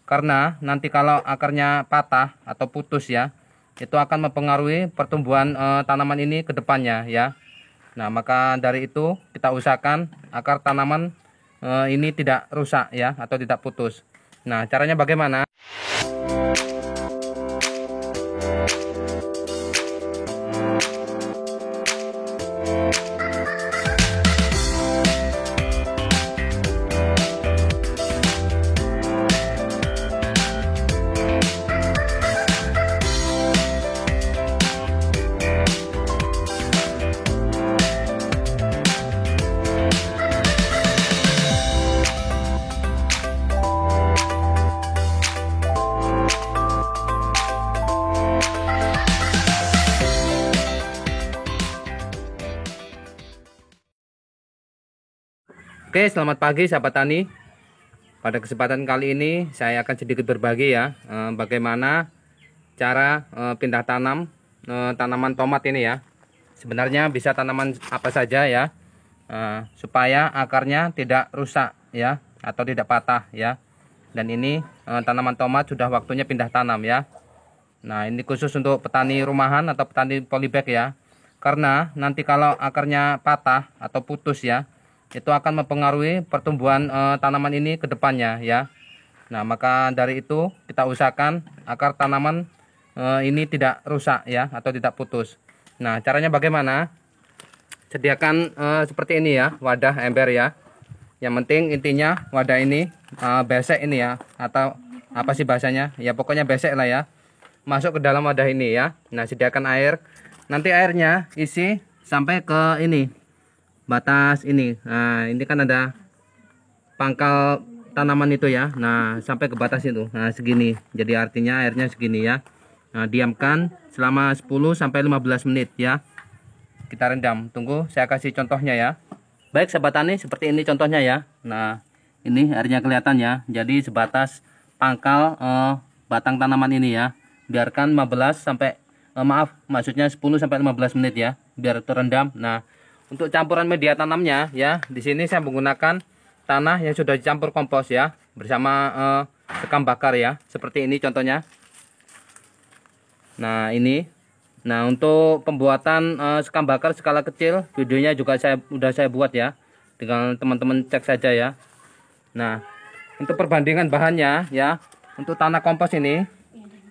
karena nanti kalau akarnya patah atau putus ya, itu akan mempengaruhi pertumbuhan tanaman ini ke depannya ya. Nah, maka dari itu kita usahakan akar tanaman ini tidak rusak ya, atau tidak putus. Nah, caranya bagaimana? Oke, selamat pagi sahabat tani. Pada kesempatan kali ini saya akan sedikit berbagi ya, bagaimana cara pindah tanam tanaman tomat ini ya. Sebenarnya bisa tanaman apa saja ya, supaya akarnya tidak rusak ya, atau tidak patah ya. Dan ini tanaman tomat sudah waktunya pindah tanam ya. Nah, ini khusus untuk petani rumahan atau petani polybag ya. Karena nanti kalau akarnya patah atau putus ya, itu akan mempengaruhi pertumbuhan tanaman ini ke depannya ya. Nah, maka dari itu kita usahakan akar tanaman ini tidak rusak ya, atau tidak putus. Nah, caranya bagaimana? Sediakan seperti ini ya, wadah ember ya. Yang penting intinya wadah ini besek ini ya, atau apa sih bahasanya ya, pokoknya besek lah ya. Masuk ke dalam wadah ini ya. Nah, sediakan air. Nanti airnya isi sampai ke ini, batas ini. Nah, ini kan ada pangkal tanaman itu ya. Nah, sampai ke batas itu. Nah, segini. Jadi artinya airnya segini ya. Nah, diamkan selama 10 sampai 15 menit ya. Kita rendam. Tunggu saya kasih contohnya ya. Baik sahabat tani, seperti ini contohnya ya. Nah, ini airnya kelihatan ya. Jadi sebatas pangkal batang tanaman ini ya. Biarkan 15 sampai maksudnya 10 sampai 15 menit ya, biar terendam. Nah, untuk campuran media tanamnya ya, di sini saya menggunakan tanah yang sudah dicampur kompos ya, bersama sekam bakar ya, seperti ini contohnya. Nah, ini. Nah, untuk pembuatan sekam bakar skala kecil, videonya juga sudah saya buat ya. Tinggal teman-teman cek saja ya. Nah, untuk perbandingan bahannya ya, untuk tanah kompos ini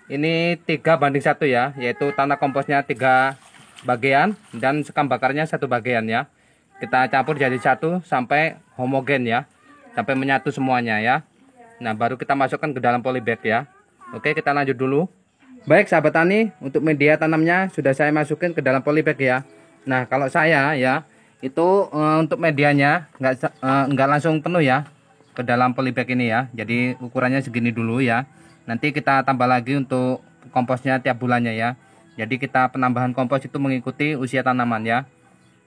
3:1 ya, yaitu tanah komposnya 3 bagian dan sekam bakarnya 1 bagian ya. Kita campur jadi 1 sampai homogen ya, sampai menyatu semuanya ya. Nah, baru kita masukkan ke dalam polybag ya. Oke, kita lanjut dulu. Baik sahabat tani, untuk media tanamnya sudah saya masukin ke dalam polybag ya. Nah, kalau saya ya, itu untuk medianya nggak langsung penuh ya ke dalam polybag ini ya. Jadi ukurannya segini dulu ya. Nanti kita tambah lagi untuk komposnya tiap bulannya ya. Jadi kita penambahan kompos itu mengikuti usia tanaman ya,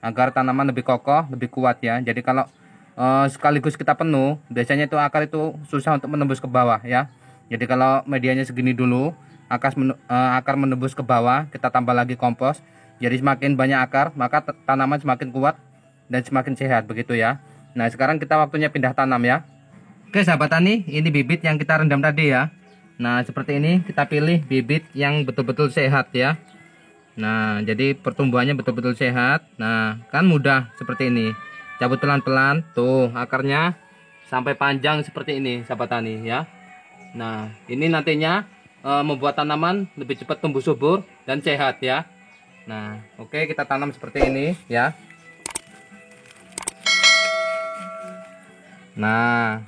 agar tanaman lebih kokoh, lebih kuat ya. Jadi kalau sekaligus kita penuh, biasanya itu akar itu susah untuk menembus ke bawah ya. Jadi kalau medianya segini dulu, akar menembus ke bawah, kita tambah lagi kompos. Jadi semakin banyak akar, maka tanaman semakin kuat dan semakin sehat begitu ya. Nah, sekarang kita waktunya pindah tanam ya. Oke sahabat tani, ini bibit yang kita rendam tadi ya. Nah, seperti ini kita pilih bibit yang betul-betul sehat ya. Nah, jadi pertumbuhannya betul-betul sehat. Nah, kan mudah seperti ini. Cabut pelan-pelan, tuh akarnya sampai panjang seperti ini sahabat tani ya. Nah, ini nantinya membuat tanaman lebih cepat tumbuh subur dan sehat ya. Nah, oke, kita tanam seperti ini ya. Nah,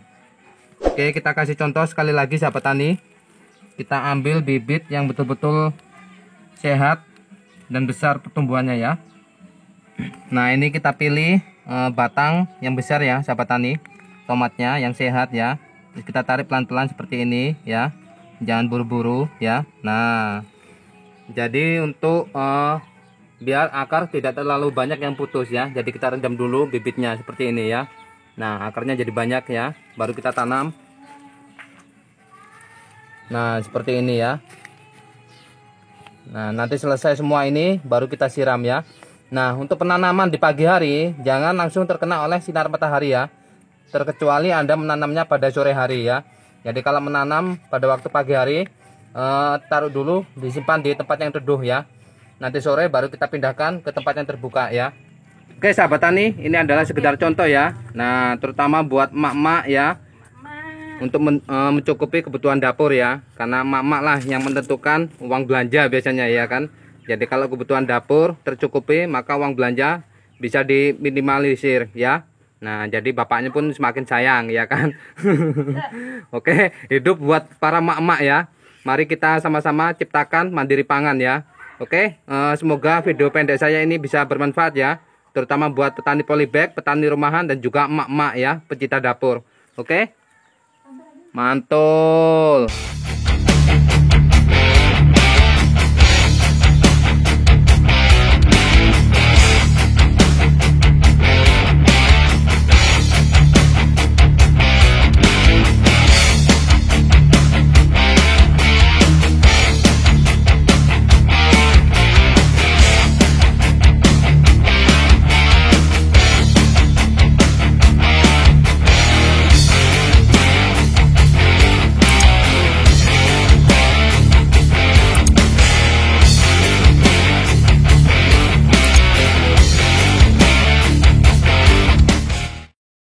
oke, kita kasih contoh sekali lagi sahabat tani. Kita ambil bibit yang betul-betul sehat dan besar pertumbuhannya ya. Nah, ini kita pilih batang yang besar ya sahabat tani, tomatnya yang sehat ya. Terus kita tarik pelan-pelan seperti ini ya, jangan buru-buru ya. Nah, jadi untuk biar akar tidak terlalu banyak yang putus ya, jadi kita rendam dulu bibitnya seperti ini ya. Nah, akarnya jadi banyak ya, baru kita tanam. Nah, seperti ini ya. Nah, nanti selesai semua ini baru kita siram ya. Nah, untuk penanaman di pagi hari jangan langsung terkena oleh sinar matahari ya, terkecuali Anda menanamnya pada sore hari ya. Jadi kalau menanam pada waktu pagi hari, taruh dulu, disimpan di tempat yang teduh ya. Nanti sore baru kita pindahkan ke tempat yang terbuka ya. Oke sahabat tani, ini adalah sekedar contoh ya. Nah, terutama buat emak-emak ya, untuk mencukupi kebutuhan dapur ya, karena emak-emak lah yang menentukan uang belanja biasanya ya kan. Jadi kalau kebutuhan dapur tercukupi, maka uang belanja bisa diminimalisir ya. Nah, jadi bapaknya pun semakin sayang ya kan. Oke, hidup buat para emak-emak ya. Mari kita sama-sama ciptakan mandiri pangan ya. Oke, semoga video pendek saya ini bisa bermanfaat ya, terutama buat petani polybag, petani rumahan, dan juga emak-emak ya, pecinta dapur. Oke, mantul.